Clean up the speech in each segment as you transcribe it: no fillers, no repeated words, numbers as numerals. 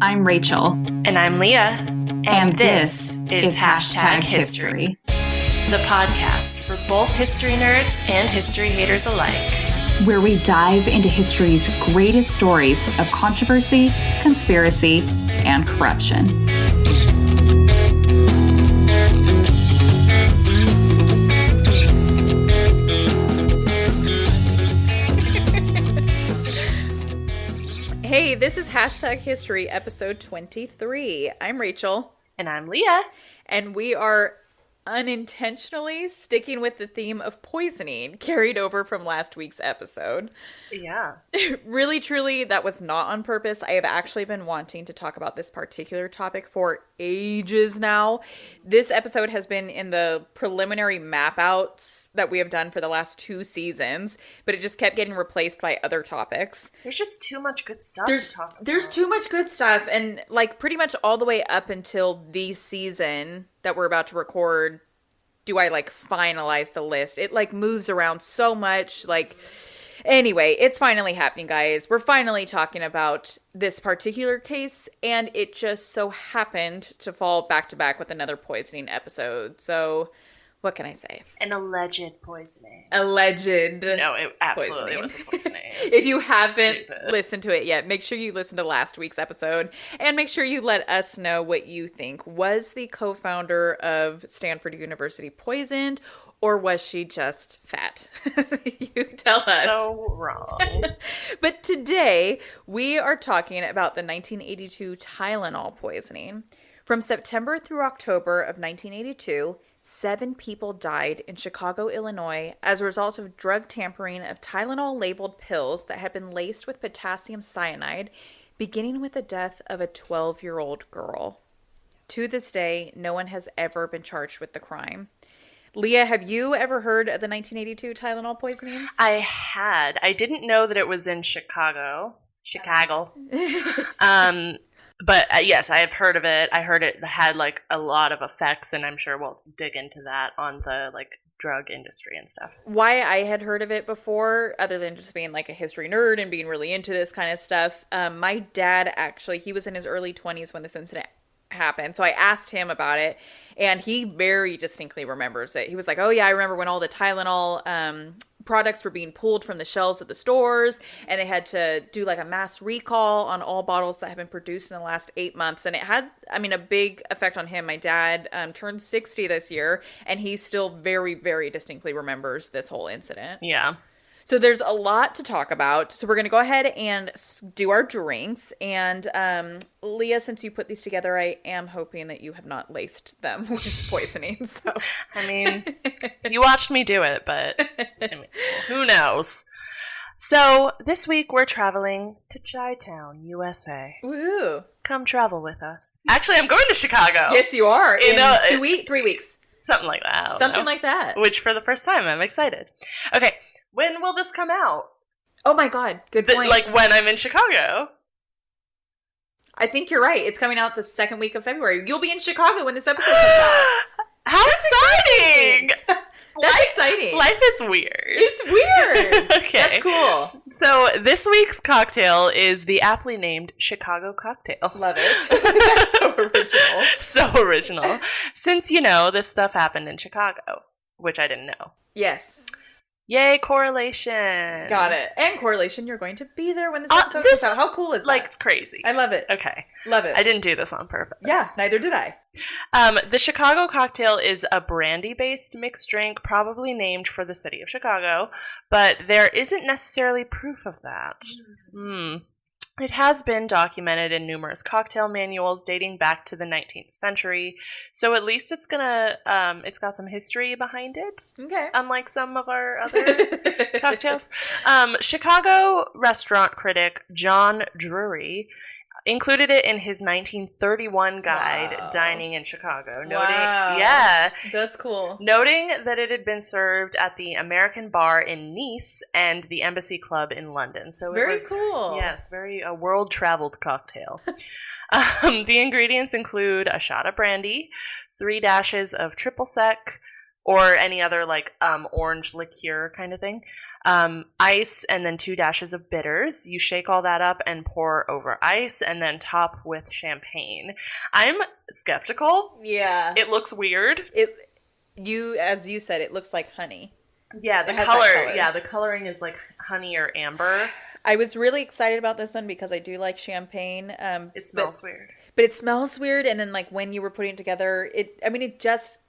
I'm Rachel. And I'm Leah. And this is Hashtag History, the podcast for both history nerds and history haters alike, where we dive into history's greatest stories of controversy, conspiracy, and corruption. Hey, this is Hashtag History, episode 23. I'm Rachel. And I'm Leah. And we are unintentionally sticking with the theme of poisoning carried over from last week's episode. Yeah. Really, truly, that was not on purpose. I have actually been wanting to talk about this particular topic for ages now. This episode has been in the preliminary map outs that we have done for the last 2 seasons, but it just kept getting replaced by other topics. There's just too much good stuff to talk about. There's too much good stuff, and like pretty much all the way up until the season that we're about to record, do I like finalize the list. It like moves around so much. Like, anyway, it's finally happening, guys. We're finally talking about this particular case, and it just so happened to fall back to back with another poisoning episode. So what can I say? An alleged poisoning. Alleged. No, it absolutely was a poisoning. If you haven't listened to it yet, make sure you listen to last week's episode and make sure you let us know what you think. Was the co-founder of Stanford University poisoned, or was she just fat? You tell us. So wrong. But today, we are talking about the 1982 Tylenol poisoning. From September through October of 1982, 7 people died in Chicago, Illinois, as a result of drug tampering of Tylenol-labeled pills that had been laced with potassium cyanide, beginning with the death of a 12-year-old girl. To this day, no one has ever been charged with the crime. Leah, have you ever heard of the 1982 Tylenol poisonings? I had. I didn't know that it was in Chicago. But yes, I have heard of it. I heard it had like a lot of effects, and I'm sure we'll dig into that on the like drug industry and stuff. Why I had heard of it before, other than just being like a history nerd and being really into this kind of stuff, my dad actually, he was in his early 20s when this incident happened. So I asked him about it, and he very distinctly remembers it. He was like, oh yeah, I remember when all the Tylenol products were being pulled from the shelves of the stores, and they had to do like a mass recall on all bottles that had been produced in the last 8 months. And it had, I mean, a big effect on him. My dad turned 60 this year, and he still very, very distinctly remembers this whole incident. Yeah. So there's a lot to talk about. So we're going to go ahead and do our drinks. And Leah, since you put these together, I am hoping that you have not laced them with poisoning. So I mean, you watched me do it, but I mean, who knows? So this week we're traveling to Chi-Town, USA. Woo! Come travel with us. Actually, I'm going to Chicago. Yes, you are. In 3 weeks. Something like that. Something like that. Which for the first time, I'm excited. Okay. When will this come out? Oh my God. Good point. Like when I'm in Chicago. I think you're right. It's coming out the second week of February. You'll be in Chicago when this episode comes out. How exciting! That's exciting. Life is weird. It's weird. Okay. That's cool. So this week's cocktail is the aptly named Chicago cocktail. Love it. That's so original. So original. Since, this stuff happened in Chicago, which I didn't know. Yes. Yay, correlation. Got it. And correlation, you're going to be there when this episode comes out. How cool is that? Like, crazy. I love it. Okay. Love it. I didn't do this on purpose. Yeah, neither did I. The Chicago cocktail is a brandy-based mixed drink, probably named for the city of Chicago, but there isn't necessarily proof of that. It has been documented in numerous cocktail manuals dating back to the 19th century, so at least it's got some history behind it. Okay. Unlike some of our other cocktails. Chicago restaurant critic John Drury included it in his 1931 guide, Wow. Dining in Chicago. Wow. Yeah. That's cool. Noting that it had been served at the American Bar in Nice and the Embassy Club in London. So Very it was, cool. Yes, a world-traveled cocktail. The ingredients include a shot of brandy, 3 dashes of triple sec, or any other like orange liqueur kind of thing. Ice, and then 2 dashes of bitters. You shake all that up and pour over ice, and then top with champagne. I'm skeptical. Yeah. It looks weird. As you said, it looks like honey. Yeah, the color. Yeah, the coloring is like honey or amber. I was really excited about this one because I do like champagne. It smells weird. But it smells weird, and then like when you were putting it together, it just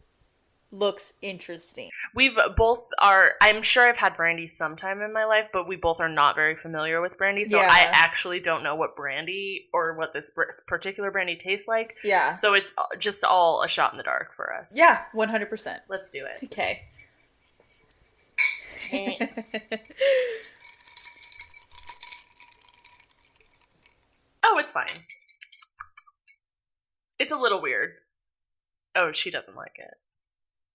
looks interesting. I'm sure I've had brandy sometime in my life, but we both are not very familiar with brandy, so I actually don't know what brandy or what this particular brandy tastes like. Yeah. So it's just all a shot in the dark for us. Yeah, 100%. Let's do it. Okay. Oh, it's fine. It's a little weird. Oh, she doesn't like it.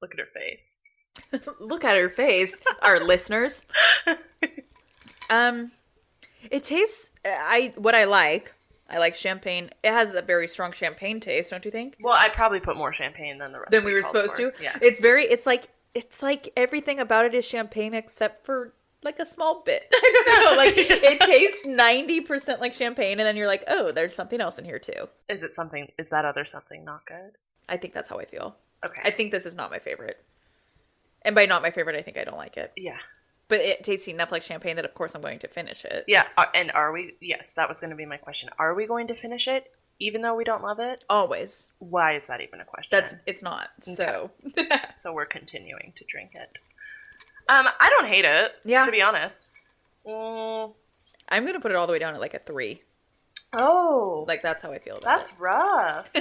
Look at her face. Look at her face, our listeners. It tastes. What I like champagne. It has a very strong champagne taste, don't you think? Well, I probably put more champagne than the rest. Than we were supposed to. Yeah. It's like everything about it is champagne except for like a small bit. I don't know. Like it tastes 90% like champagne, and then you're like, oh, there's something else in here too. Is that other something not good? I think that's how I feel. Okay. I think this is not my favorite. And by not my favorite, I think I don't like it. Yeah. But it tastes enough like champagne that, of course, I'm going to finish it. Yeah. And are we? Yes, that was going to be my question. Are we going to finish it, even though we don't love it? Always. Why is that even a question? It's not. Okay. So. So we're continuing to drink it. I don't hate it. Yeah. To be honest. I'm going to put it all the way down at like a 3. Oh. Like that's how I feel about That's rough.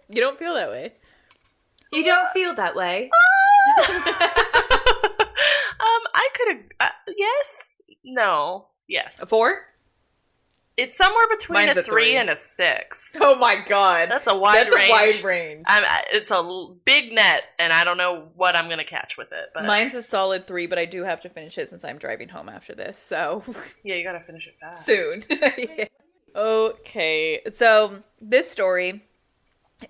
You don't feel that way. You don't feel that way. I could have. Yes. No. Yes. A 4? It's somewhere between Mine's a 3 and a 6. Oh my god. That's a wide range. That's a wide range. It's a big net, and I don't know what I'm going to catch with it. But mine's a solid 3, but I do have to finish it since I'm driving home after this. So yeah, you got to finish it fast. Soon. Yeah. Okay. So this story,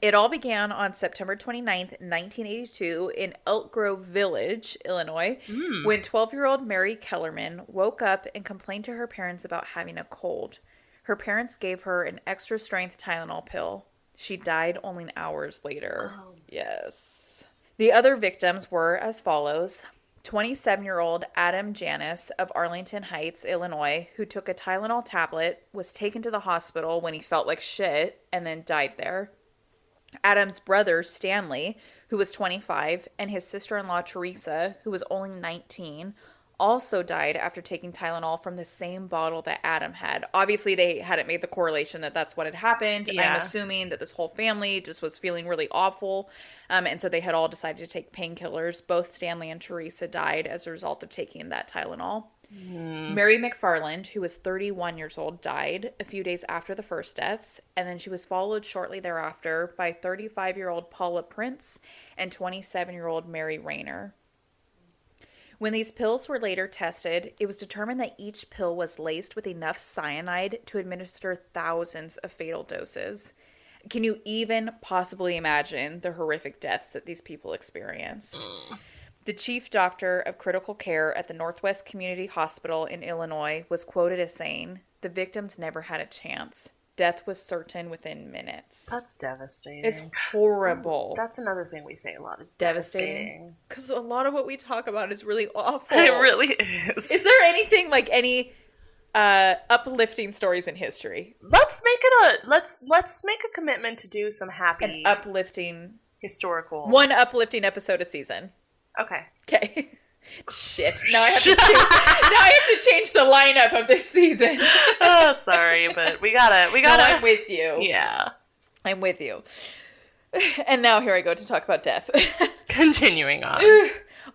it all began on September 29th, 1982 in Elk Grove Village, Illinois, when 12-year-old Mary Kellerman woke up and complained to her parents about having a cold. Her parents gave her an extra-strength Tylenol pill. She died only hours later. Oh. Yes. The other victims were as follows. 27-year-old Adam Janis of Arlington Heights, Illinois, who took a Tylenol tablet, was taken to the hospital when he felt like shit, and then died there. Adam's brother, Stanley, who was 25, and his sister-in-law, Teresa, who was only 19, also died after taking Tylenol from the same bottle that Adam had. Obviously, they hadn't made the correlation that that's what had happened. Yeah. I'm assuming that this whole family just was feeling really awful, and so they had all decided to take painkillers. Both Stanley and Teresa died as a result of taking that Tylenol. Mary McFarland, who was 31 years old, died a few days after the first deaths, and then she was followed shortly thereafter by 35-year-old Paula Prince and 27-year-old Mary Rayner. When these pills were later tested, it was determined that each pill was laced with enough cyanide to administer thousands of fatal doses. Can you even possibly imagine the horrific deaths that these people experienced? The chief doctor of critical care at the Northwest Community Hospital in Illinois was quoted as saying, "The victims never had a chance. Death was certain within minutes." That's devastating. It's horrible. That's another thing we say a lot is devastating. Because a lot of what we talk about is really awful. It really is. Is there anything like any uplifting stories in history? Let's make a commitment to do some happy, an uplifting historical, one uplifting episode a season. Okay. Shit. Now I have to change the lineup of this season. Oh, sorry, but we gotta. No, I'm with you. Yeah, I'm with you. And now here I go to talk about death. Continuing on.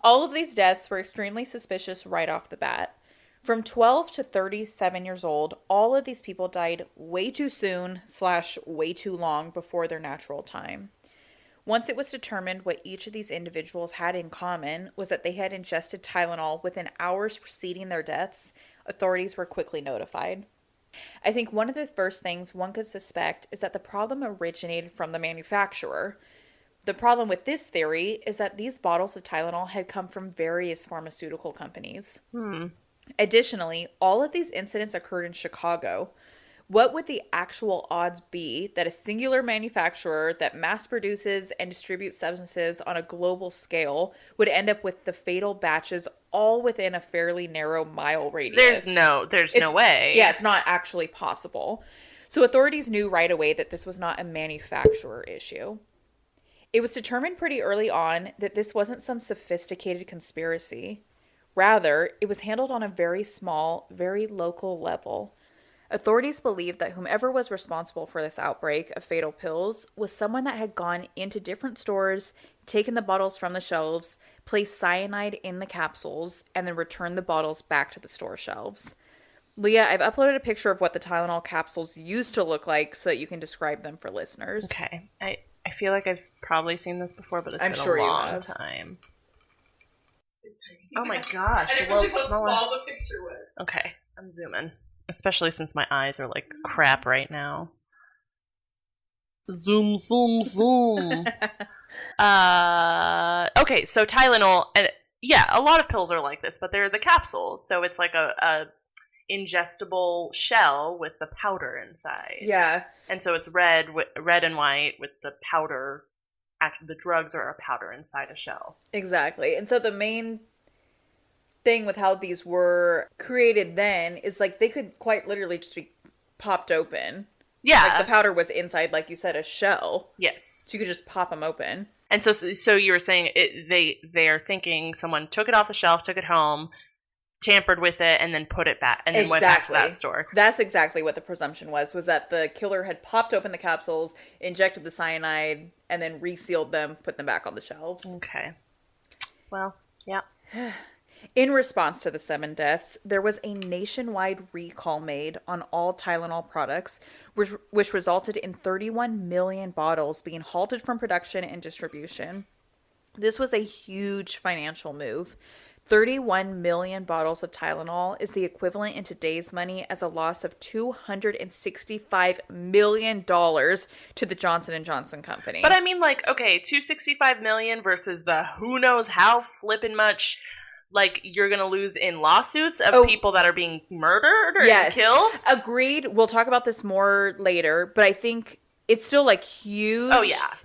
All of these deaths were extremely suspicious right off the bat. From 12 to 37 years old, all of these people died way too soon / way too long before their natural time. Once it was determined what each of these individuals had in common was that they had ingested Tylenol within hours preceding their deaths, authorities were quickly notified. I think one of the first things one could suspect is that the problem originated from the manufacturer. The problem with this theory is that these bottles of Tylenol had come from various pharmaceutical companies. Additionally, all of these incidents occurred in Chicago. What would the actual odds be that a singular manufacturer that mass produces and distributes substances on a global scale would end up with the fatal batches all within a fairly narrow mile radius? There's no way. Yeah, it's not actually possible. So authorities knew right away that this was not a manufacturer issue. It was determined pretty early on that this wasn't some sophisticated conspiracy. Rather, it was handled on a very small, very local level. Authorities believed that whomever was responsible for this outbreak of fatal pills was someone that had gone into different stores, taken the bottles from the shelves, placed cyanide in the capsules, and then returned the bottles back to the store shelves. Leah, I've uploaded a picture of what the Tylenol capsules used to look like so that you can describe them for listeners. Okay. I feel like I've probably seen this before, but it's I'm been sure a you long have. time. It's tiny. Oh my gosh. I didn't realize how small the picture was. Okay, I'm zooming. Especially since my eyes are like crap right now. Zoom, zoom, zoom. Okay, so Tylenol, and yeah, a lot of pills are like this, but they're the capsules, so it's like a ingestible shell with the powder inside. Yeah. And so it's red and white with the powder. Actually, the drugs are a powder inside a shell. Exactly. And so the main thing with how these were created then is like they could quite literally just be popped open. Yeah. Like the powder was inside, like you said, a shell. Yes. So you could just pop them open. And so you were saying they are thinking someone took it off the shelf, took it home, tampered with it, and then put it back, and then went back to that store. That's exactly what the presumption was that the killer had popped open the capsules, injected the cyanide, and then resealed them, put them back on the shelves. Okay. Well, yeah. In response to the 7 deaths, there was a nationwide recall made on all Tylenol products, which resulted in 31 million bottles being halted from production and distribution. This was a huge financial move. 31 million bottles of Tylenol is the equivalent in today's money as a loss of $265 million to the Johnson & Johnson company. But I mean, like, okay, $265 million versus the who knows how flippin' much, like, you're going to lose in lawsuits of people that are being murdered or killed? Agreed. We'll talk about this more later, but I think it's still, like, huge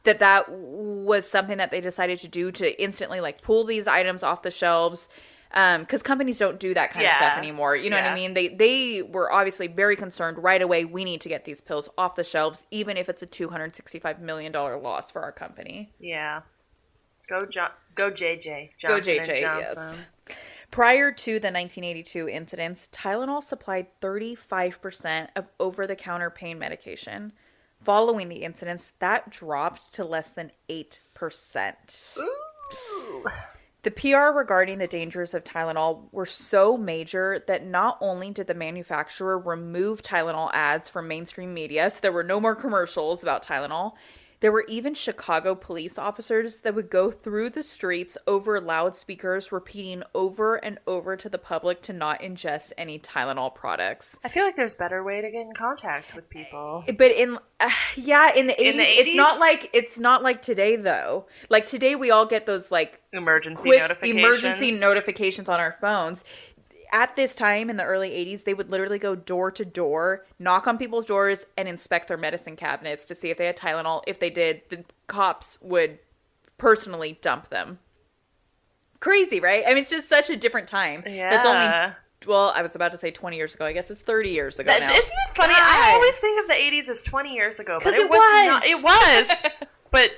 that was something that they decided to do to instantly, like, pull these items off the shelves. Because companies don't do that kind of stuff anymore. You know what I mean? They were obviously very concerned right away. We need to get these pills off the shelves, even if it's a $265 million loss for our company. Yeah. Go JJ. Johnson Go JJ, Johnson. yes. Prior to the 1982 incidents, Tylenol supplied 35% of over-the-counter pain medication. Following the incidents, that dropped to less than 8%. Ooh. The PR regarding the dangers of Tylenol were so major that not only did the manufacturer remove Tylenol ads from mainstream media, so there were no more commercials about Tylenol, there were even Chicago police officers that would go through the streets over loudspeakers repeating over and over to the public to not ingest any Tylenol products. I feel like there's a better way to get in contact with people. But in the 80s, it's not like today though. Like today we all get those like emergency notifications on our phones. At this time in the early 80s, they would literally go door to door, knock on people's doors, and inspect their medicine cabinets to see if they had Tylenol. If they did, the cops would personally dump them. Crazy, right? I mean, it's just such a different time. Yeah. That's only, well, I was about to say 20 years ago. I guess it's 30 years ago now. Isn't it funny? God. I always think of the 80s as 20 years ago, but it was not. It was. But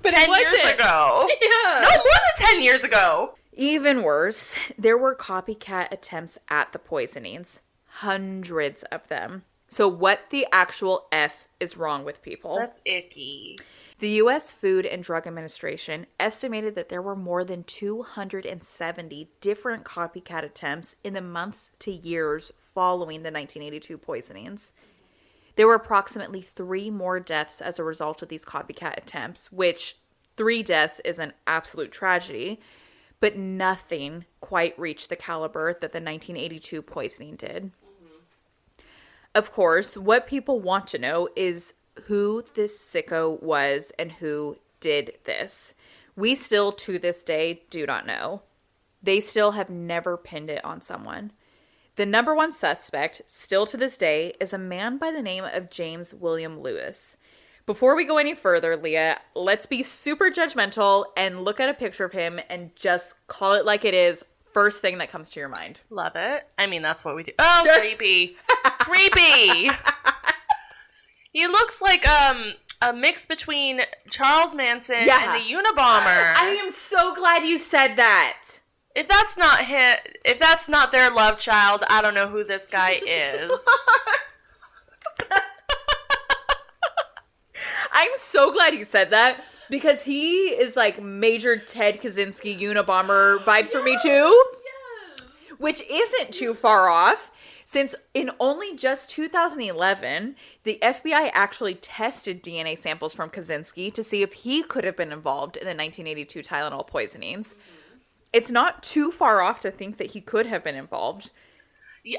10 years ago. Yeah. No, more than 10 years ago. Even worse, there were copycat attempts at the poisonings. Hundreds of them. So what the actual F is wrong with people? That's icky. The U.S. Food and Drug Administration estimated that there were more than 270 different copycat attempts in the months to years following the 1982 poisonings. There were approximately 3 more deaths as a result of these copycat attempts, which 3 deaths is an absolute tragedy. But nothing quite reached the caliber that the 1982 poisoning did. Mm-hmm. Of course, what people want to know is who this sicko was and who did this. We still, to this day, do not know. They still have never pinned it on someone. The number one suspect, still to this day, is a man by the name of James William Lewis. Before we go any further, Leah, let's be super judgmental and look at a picture of him and just call it like it is. First thing that comes to your mind. Love it. I mean, that's what we do. Oh, creepy. Creepy. He looks like a mix between Charles Manson and the Unabomber. I am so glad you said that. If that's not him, if that's not their love child, I don't know who this guy is. I'm so glad you said that because he is like major Ted Kaczynski Unabomber vibes for me too. Yes. Which isn't too far off since in only just 2011, the FBI actually tested DNA samples from Kaczynski to see if he could have been involved in the 1982 Tylenol poisonings. Mm-hmm. It's not too far off to think that he could have been involved.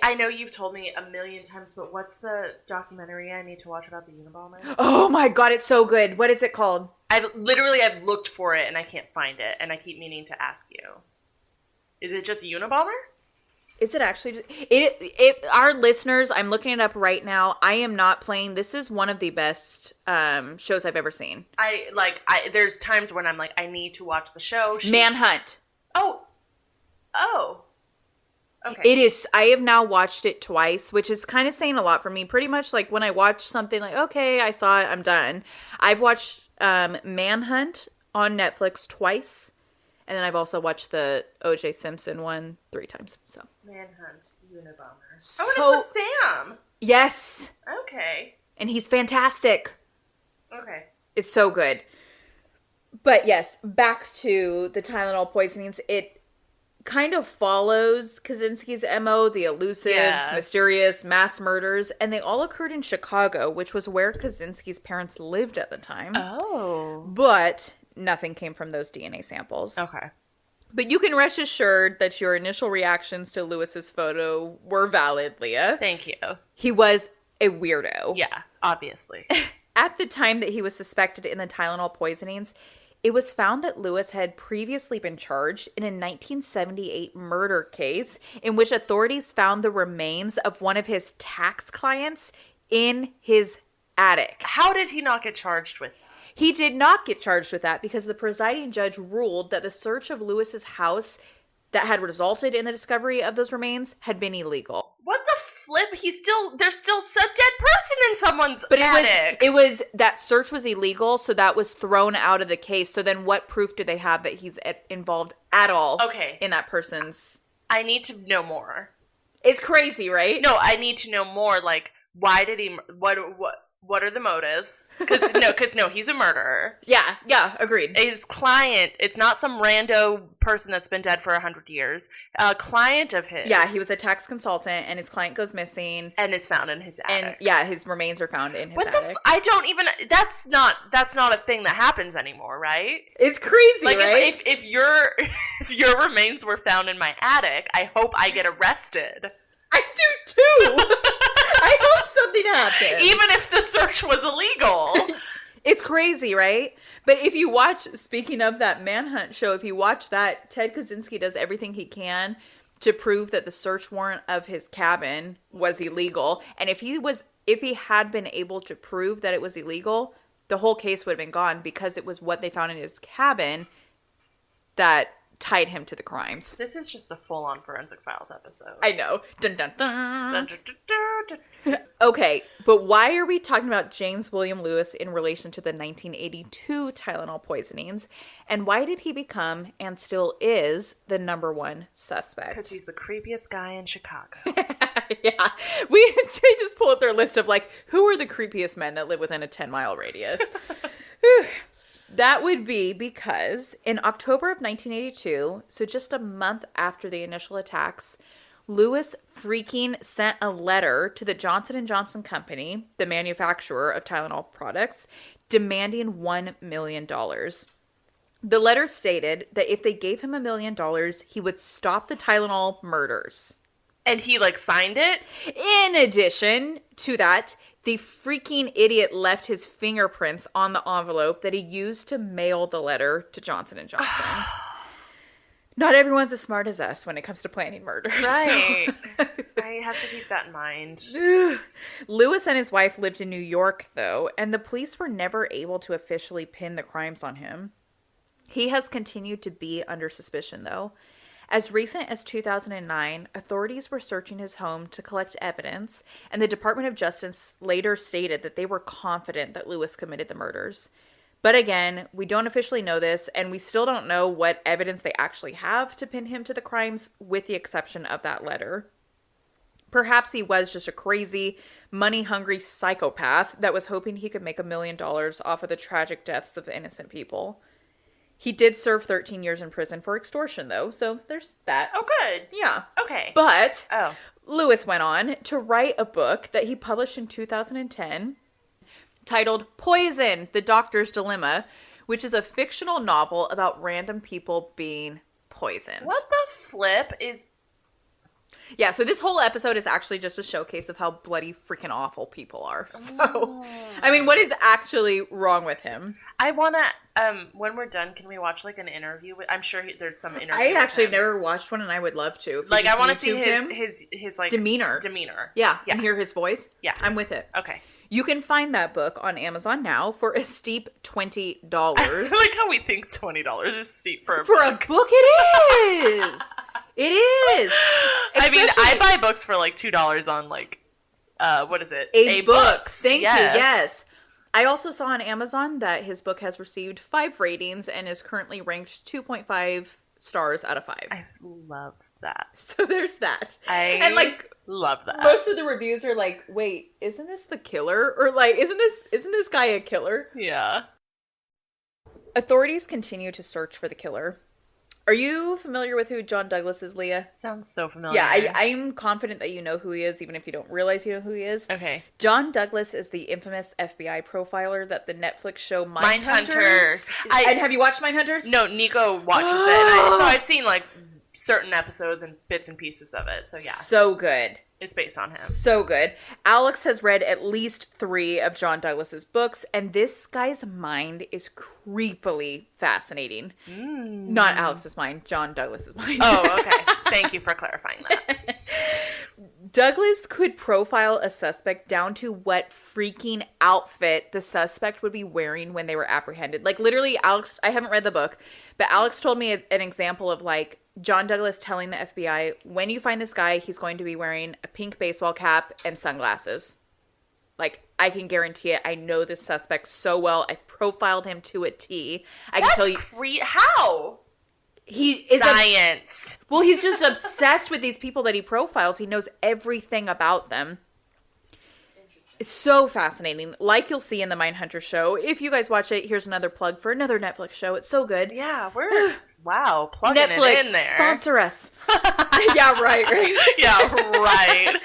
I know you've told me a million times, but what's the documentary I need to watch about the Unabomber? Oh my god, it's so good. What is it called? I've looked for it and I can't find it, and I keep meaning to ask you. Is it just Unabomber? Is it actually just... It our listeners, I'm looking it up right now. I am not playing. This is one of the best shows I've ever seen. There's times when I'm like, I need to watch the show. Manhunt. Oh. Okay. It is. I have now watched it twice, which is kind of saying a lot for me. Pretty much like when I watch something like, okay, I saw it, I'm done. I've watched Manhunt on Netflix twice. And then I've also watched the O.J. Simpson one 3 times. So Manhunt, Unabomber. Oh, and it's with Sam. Yes. Okay. And he's fantastic. Okay. It's so good. But yes, back to the Tylenol poisonings. It kind of follows Kaczynski's MO, the elusive, mysterious mass murders, and they all occurred in Chicago, which was where Kaczynski's parents lived at the time. Oh. But nothing came from those DNA samples. Okay. But you can rest assured that your initial reactions to Lewis's photo were valid, Leah. Thank you. He was a weirdo. Yeah, obviously. At the time that he was suspected in the Tylenol poisonings, it was found that Lewis had previously been charged in a 1978 murder case in which authorities found the remains of one of his tax clients in his attic. How did he not get charged with that? He did not get charged with that because the presiding judge ruled that the search of Lewis's house that had resulted in the discovery of those remains had been illegal. What the flip? There's still a dead person in someone's attic. It was that search was illegal, so that was thrown out of the case. So then what proof do they have that he's involved at all in that person's... I need to know more. It's crazy, right? No, I need to know more. Like, why did he... What are the motives? Because he's a murderer. Yeah, agreed. His client, it's not some rando person that's been dead for 100 years. A client of his. Yeah, he was a tax consultant, and his client goes missing. And is found in his attic. And, his remains are found in his attic. I don't even, that's not a thing that happens anymore, right? It's crazy, right? If your remains were found in my attic, I hope I get arrested. I do too. I hope something happens. Even if the search was illegal. It's crazy, right? But if you watch, speaking of that Manhunt show, if you watch that, Ted Kaczynski does everything he can to prove that the search warrant of his cabin was illegal. And if he had been able to prove that it was illegal, the whole case would have been gone because it was what they found in his cabin that tied him to the crimes. This is just a full-on Forensic Files episode. I know. Dun, dun, dun. Dun, dun, dun, dun, dun. Okay, but why are we talking about James William Lewis in relation to the 1982 Tylenol poisonings? And why did he become, and still is, the number one suspect? Because he's the creepiest guy in Chicago. Yeah. They just pull up their list of, like, who are the creepiest men that live within a 10-mile radius? That would be because in October of 1982, so just a month after the initial attacks, Lewis freaking sent a letter to the Johnson & Johnson company, the manufacturer of Tylenol products, demanding $1 million. The letter stated that if they gave him $1 million, he would stop the Tylenol murders. And he, signed it? In addition to that, The freaking idiot left his fingerprints on the envelope that he used to mail the letter to Johnson & Johnson. Not everyone's as smart as us when it comes to planning murders. Right. I have to keep that in mind. Lewis and his wife lived in New York, though, and the police were never able to officially pin the crimes on him. He has continued to be under suspicion, though. As recent as 2009, authorities were searching his home to collect evidence, and the Department of Justice later stated that they were confident that Lewis committed the murders. But again, we don't officially know this, and we still don't know what evidence they actually have to pin him to the crimes, with the exception of that letter. Perhaps he was just a crazy, money-hungry psychopath that was hoping he could make $1 million off of the tragic deaths of innocent people. He did serve 13 years in prison for extortion, though, so there's that. Oh, good. Yeah. Okay. But Lewis went on to write a book that he published in 2010 titled Poison, The Doctor's Dilemma, which is a fictional novel about random people being poisoned. What the flip is... Yeah, so this whole episode is actually just a showcase of how bloody freaking awful people are. So, I mean, what is actually wrong with him? I want to, when we're done, can we watch, like, an interview? I'm sure there's some interview. I actually have never watched one, and I would love to. Like, I want to see his like... Demeanor. Yeah, and hear his voice. Yeah. I'm with it. Okay. You can find that book on Amazon now for a steep $20. I like how we think $20 is steep for a book. For a book, it is. It is. I mean, I buy books for like $2 on like, what is it? A Books. Thank you. Yes. Yes. I also saw on Amazon that his book has received 5 ratings and is currently ranked 2.5 stars out of 5. I love that. So there's that. And like love that. Most of the reviews are like, wait, isn't this the killer? Or like, isn't this guy a killer? Yeah. Authorities continue to search for the killer. Are you familiar with who John Douglas is, Leah? Sounds so familiar. Yeah, I'm confident that you know who he is, even if you don't realize you know who he is. Okay. John Douglas is the infamous FBI profiler that the Netflix show Mindhunter. And have you watched Mindhunters? No, Nico watches it. And so I've seen like certain episodes and bits and pieces of it. So yeah. So good. It's based on him. So good. Alex has read at least 3 of John Douglas's books, and this guy's mind is creepily fascinating. Not Alex's mind, John Douglas's mind. Oh, okay. Thank you for clarifying that. Douglas could profile a suspect down to what freaking outfit the suspect would be wearing when they were apprehended. Like, literally, Alex, I haven't read the book, but Alex told me an example of, like, John Douglas telling the FBI, when you find this guy, he's going to be wearing a pink baseball cap and sunglasses. Like, I can guarantee it. I know this suspect so well. I profiled him to a T. I can tell you. How? He is science. Well, he's just obsessed with these people that he profiles. He knows everything about them. It's so fascinating. Like you'll see in the Mindhunter show. If you guys watch it, here's another plug for another Netflix show. It's so good. Yeah, we're plugging Netflix, it in there. Sponsor us. Yeah, right. Yeah, right.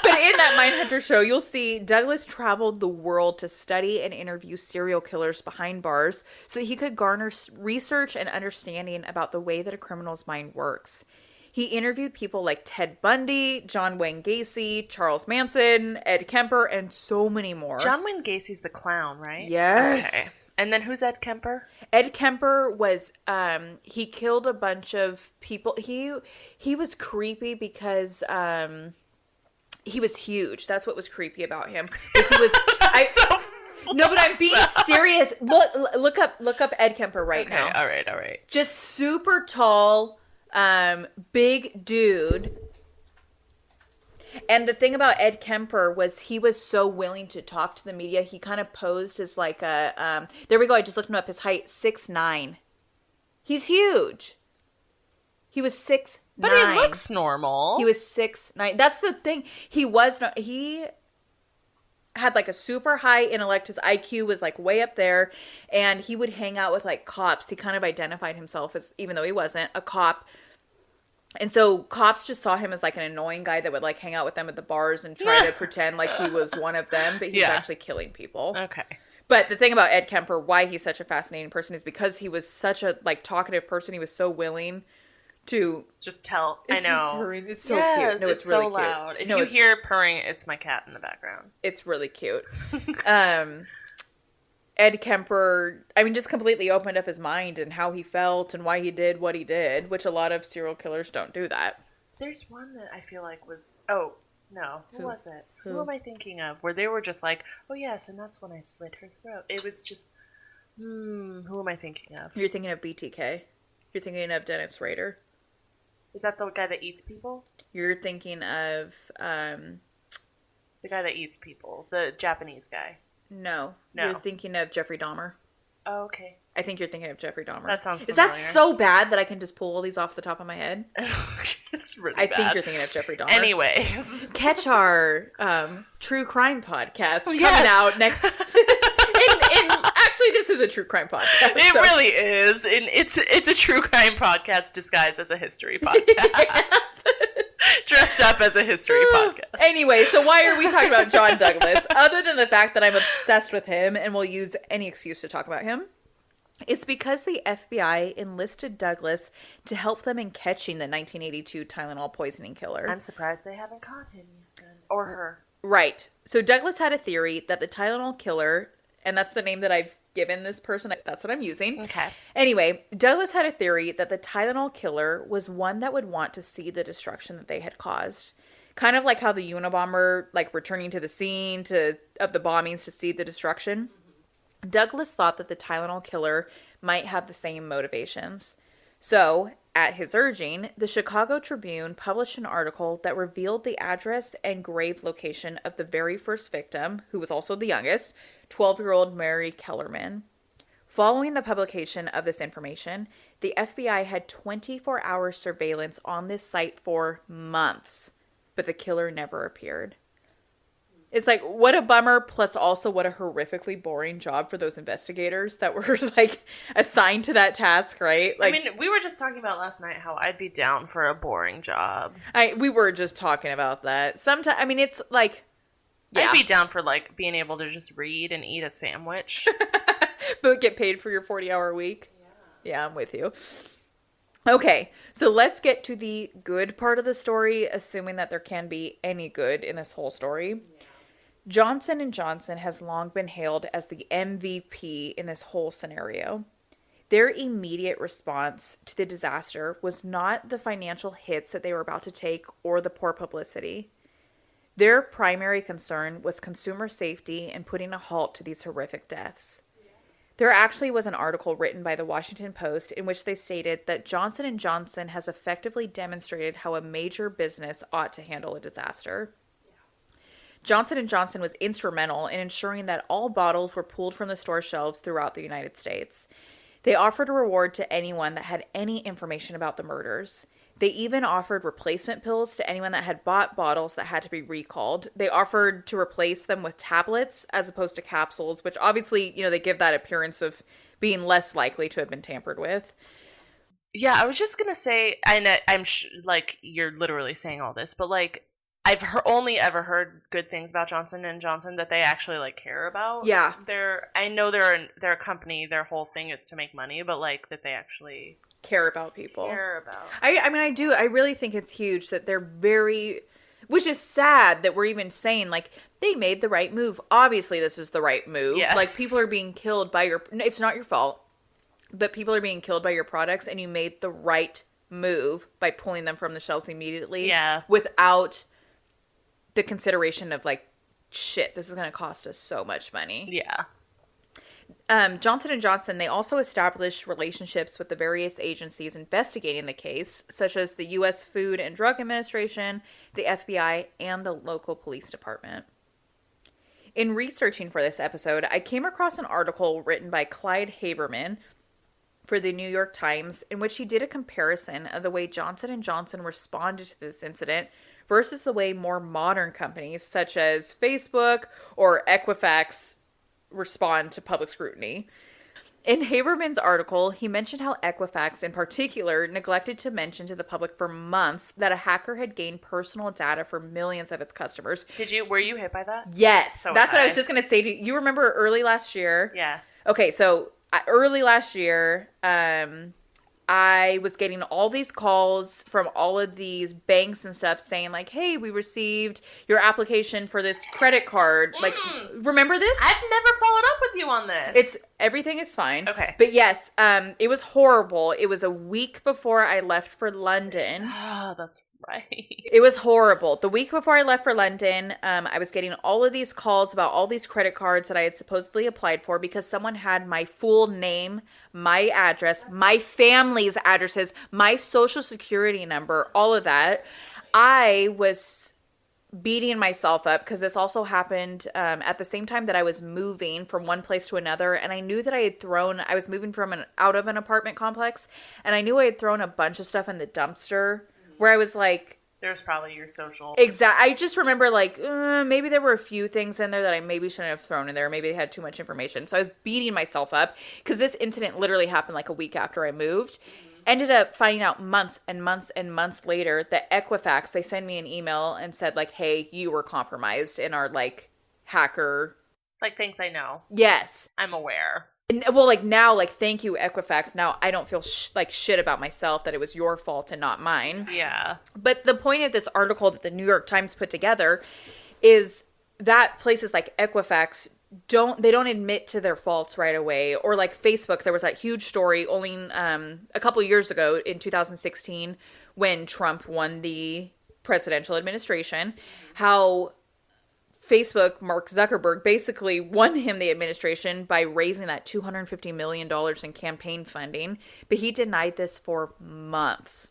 But in that Mindhunter show, you'll see Douglas traveled the world to study and interview serial killers behind bars so that he could garner research and understanding about the way that a criminal's mind works. He interviewed people like Ted Bundy, John Wayne Gacy, Charles Manson, Ed Kemper, and so many more. John Wayne Gacy's the clown, right? Yes. Okay. And then who's Ed Kemper? Ed Kemper was, he killed a bunch of people. He was creepy because, he was huge. That's what was creepy about him. He was, no, but I'm being serious. Look up Ed Kemper right now. All right. Just super tall, big dude. And the thing about Ed Kemper was he was so willing to talk to the media. He kind of posed as like a, there we go. I just looked him up. His height, 6'9". He's huge. He was 6'9". But he looks normal. He was 6'9". That's the thing. He had like a super high intellect. His IQ was like way up there. And he would hang out with like cops. He kind of identified himself as, even though he wasn't, a cop. And so cops just saw him as like an annoying guy that would like hang out with them at the bars and try to pretend like he was one of them, but he's actually killing people. Okay. But the thing about Ed Kemper, why he's such a fascinating person, is because he was such a like talkative person. He was so willing to just tell. I know. Purring. It's so cute. No, it's really so cute. loud. If you hear purring, it's my cat in the background. It's really cute. Ed Kemper, I mean, just completely opened up his mind and how he felt and why he did what he did, which a lot of serial killers don't do that. There's one that I feel like was... Oh, no. Who was it? Who am I thinking of? Where they were just like, oh, yes, and that's when I slit her throat. It was just... who am I thinking of? You're thinking of BTK. You're thinking of Dennis Rader. Is that the guy that eats people? You're thinking of... the guy that eats people. The Japanese guy. No. You're thinking of Jeffrey Dahmer. Oh, okay. I think you're thinking of Jeffrey Dahmer. That sounds familiar. Is that so bad that I can just pull all these off the top of my head? It's really bad. I think you're thinking of Jeffrey Dahmer. Anyways. Catch our true crime podcast coming out next... Actually, this is a true crime podcast. It really is. And it's a true crime podcast disguised as a history podcast. Dressed up as a history podcast. Anyway, so why are we talking about John Douglas? Other than the fact that I'm obsessed with him and will use any excuse to talk about him. It's because the FBI enlisted Douglas to help them in catching the 1982 Tylenol poisoning killer. I'm surprised they haven't caught him yet. Or her. Right. So Douglas had a theory that the Tylenol killer, and that's the name that I've given this person, that's what I'm using. Okay. Anyway, Douglas had a theory that the Tylenol killer was one that would want to see the destruction that they had caused. Kind of like how the Unabomber, like returning to the scene of the bombings to see the destruction. Mm-hmm. Douglas thought that the Tylenol killer might have the same motivations. So, at his urging, the Chicago Tribune published an article that revealed the address and grave location of the very first victim, who was also the youngest, 12-year-old Mary Kellerman. Following the publication of this information, the FBI had 24-hour surveillance on this site for months, but the killer never appeared. It's like, what a bummer, plus also what a horrifically boring job for those investigators that were, like, assigned to that task, right? Like, I mean, we were just talking about last night how I'd be down for a boring job. We were just talking about that. Sometimes, I mean, it's like... Yeah. I'd be down for, like, being able to just read and eat a sandwich. But get paid for your 40-hour week? Yeah, I'm with you. Okay, so let's get to the good part of the story, assuming that there can be any good in this whole story. Yeah. Johnson & Johnson has long been hailed as the MVP in this whole scenario. Their immediate response to the disaster was not the financial hits that they were about to take or the poor publicity. Their primary concern was consumer safety and putting a halt to these horrific deaths. There actually was an article written by the Washington Post in which they stated that Johnson & Johnson has effectively demonstrated how a major business ought to handle a disaster. Johnson & Johnson was instrumental in ensuring that all bottles were pulled from the store shelves throughout the United States. They offered a reward to anyone that had any information about the murders. They even offered replacement pills to anyone that had bought bottles that had to be recalled. They offered to replace them with tablets as opposed to capsules, which obviously, they give that appearance of being less likely to have been tampered with. Yeah, I was just going to say, I'm like, you're literally saying all this, but like, I've only ever heard good things about Johnson & Johnson that they actually like care about. Yeah. I know they're a company, their whole thing is to make money, but like that they actually care about people. I mean, I do. I really think it's huge that they're very, which is sad that we're even saying like they made the right move. Obviously, this is the right move. Yes. Like people are being killed by it's not your fault, but people are being killed by your products and you made the right move by pulling them from the shelves immediately. Yeah. Without the consideration of like, shit, this is going to cost us so much money. Yeah. Johnson & Johnson, they also established relationships with the various agencies investigating the case, such as the U.S. Food and Drug Administration, the FBI, and the local police department. In researching for this episode, I came across an article written by Clyde Haberman for the New York Times, in which he did a comparison of the way Johnson & Johnson responded to this incident versus the way more modern companies, such as Facebook or Equifax, respond to public scrutiny. In Haberman's article, he mentioned how Equifax in particular neglected to mention to the public for months that a hacker had gained personal data for millions of its customers. Were you hit by that? Yes. So that's what I was just going to say to you. You remember early last year? Yeah. Okay, so early last year, I was getting all these calls from all of these banks and stuff saying like, hey, we received your application for this credit card. Like, remember this? I've never followed up with you on this. Everything is fine. Okay. But yes, it was horrible. It was a week before I left for London. Oh, that's right. It was horrible. The week before I left for London, I was getting all of these calls about all these credit cards that I had supposedly applied for because someone had my full name, my address, my family's addresses, my social security number, all of that. I was beating myself up because this also happened at the same time that I was moving from one place to another, and I knew that I was moving from out of an apartment complex, and I knew I had thrown a bunch of stuff in the dumpster where I was like, there's probably your social. I just remember like maybe there were a few things in there that I maybe shouldn't have thrown in there. Maybe they had too much information. So I was beating myself up because this incident literally happened like a week after I moved. Ended up finding out months and months and months later that Equifax, they sent me an email and said like, hey, you were compromised in our like hacker. It's like, thanks, I know. Yes. I'm aware. And, well, like now, like, thank you, Equifax. Now I don't feel like shit about myself that it was your fault and not mine. Yeah. But the point of this article that the New York Times put together is that places like Equifax don't admit to their faults right away. Or like Facebook, there was that huge story only a couple years ago in 2016 when Trump won the presidential administration, how Facebook, Mark Zuckerberg, basically won him the administration by raising that $250 million in campaign funding, but he denied this for months.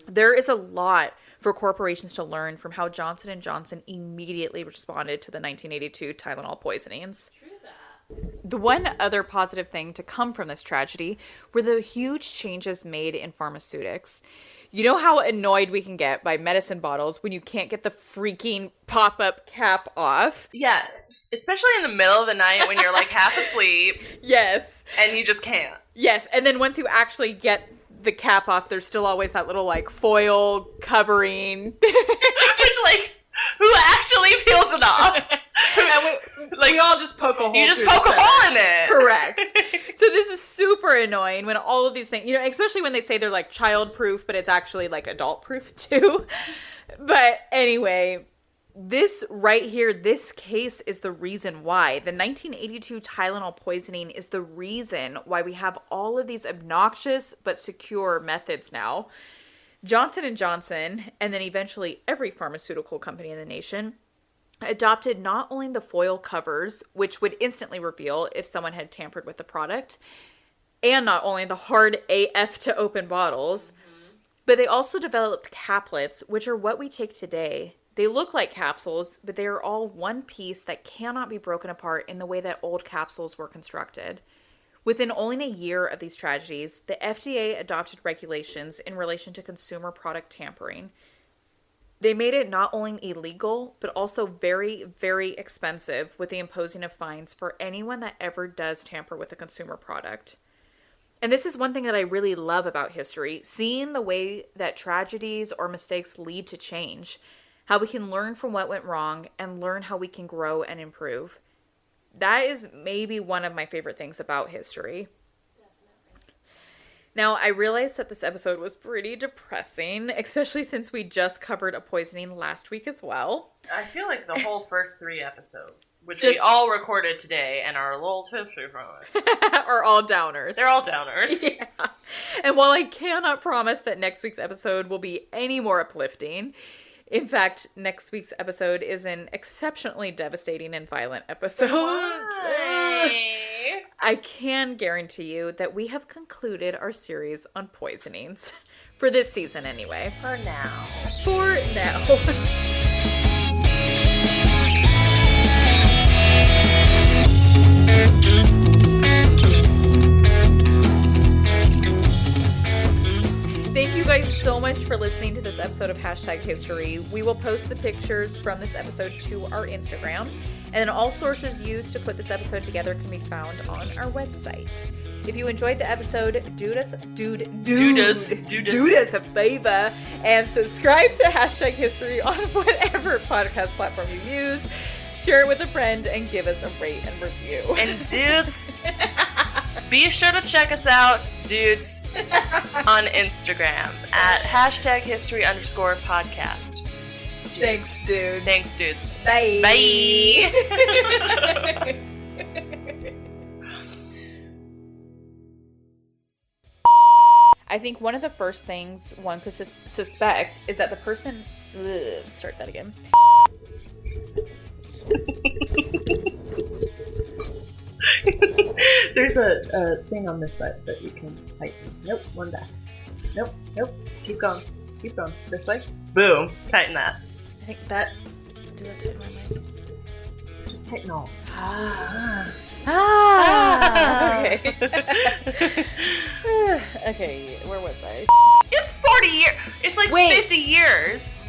There is a lot for corporations to learn from how Johnson & Johnson immediately responded to the 1982 Tylenol poisonings. True that. The one other positive thing to come from this tragedy were the huge changes made in pharmaceutics. You know how annoyed we can get by medicine bottles when you can't get the freaking pop-up cap off? Yeah, especially in the middle of the night when you're like half asleep. Yes. And you just can't. Yes, and then once you actually get the cap off, there's still always that little like foil covering. Which like, who actually peels it off? And we all just poke a hole. You just poke a hole in it. Correct. So this is super annoying when all of these things, you know, especially when they say they're like child-proof, but it's actually like adult-proof too. But anyway, this right here, this case is the reason why. The 1982 Tylenol poisoning is the reason why we have all of these obnoxious but secure methods now. Johnson & Johnson, and then eventually every pharmaceutical company in the nation, adopted not only the foil covers, which would instantly reveal if someone had tampered with the product, and not only the hard AF to open bottles, but they also developed caplets, which are what we take today. They look like capsules, but they are all one piece that cannot be broken apart in the way that old capsules were constructed. Within only a year of these tragedies, the FDA adopted regulations in relation to consumer product tampering. They made it not only illegal, but also very, very expensive with the imposing of fines for anyone that ever does tamper with a consumer product. And this is one thing that I really love about history, seeing the way that tragedies or mistakes lead to change, how we can learn from what went wrong and learn how we can grow and improve. That is maybe one of my favorite things about history. Now, I realized that this episode was pretty depressing, especially since we just covered a poisoning last week as well. I feel like the whole first 3 episodes, which we all recorded today and are a little tipsy from it, are all downers. They're all downers. Yeah. And while I cannot promise that next week's episode will be any more uplifting, in fact, next week's episode is an exceptionally devastating and violent episode. Why? I can guarantee you that we have concluded our series on poisonings. For this season, anyway. For now. For now. Thank you guys so much for listening to this episode of Hashtag History. We will post the pictures from this episode to our Instagram. And then all sources used to put this episode together can be found on our website. If you enjoyed the episode, do us a favor and subscribe to Hashtag History on whatever podcast platform you use. Share it with a friend and give us a rate and review. And dudes, be sure to check us out dudes on Instagram at #history_podcast. Thanks, dude. Thanks, dudes. Bye. Bye. I think one of the first things one could suspect is that the person... Ugh, start that again. There's a thing on this side that you can tighten. Nope, one back. Nope. Keep going. This way. Boom. Tighten that. I think that... Does that tighten my mic? Just tighten all. Okay. Okay, where was I? It's 40 years. It's like 50 years.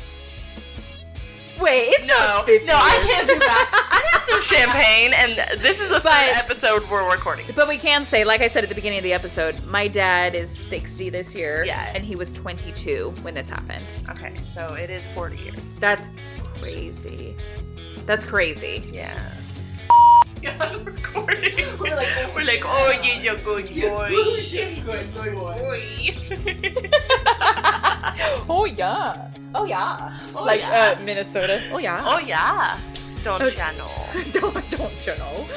Wait, it's not 50 No, I years. can't do that. I had some champagne, and this is the third episode we're recording. But we can say, like I said at the beginning of the episode, my dad is 60 this year. Yeah. And he was 22 when this happened. Okay, so it is 40 years. That's crazy. That's crazy. Yeah. I'm recording. We're like, oh, he's a good boy. Good boy. Oh, yeah. Oh, yeah. Oh, like, yeah. Minnesota. Oh, yeah. Oh, yeah. Don't ya know? Don't you know?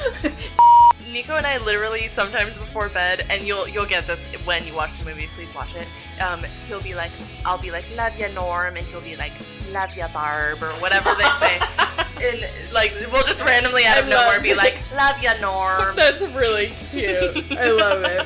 Nico and I literally sometimes before bed, and you'll get this when you watch the movie. Please watch it. He'll be like, I'll be like, love ya, Norm, and he'll be like, love ya, Barb, or whatever they say. And like, we'll just randomly out of nowhere be like, love ya, Norm. That's really cute. I love it.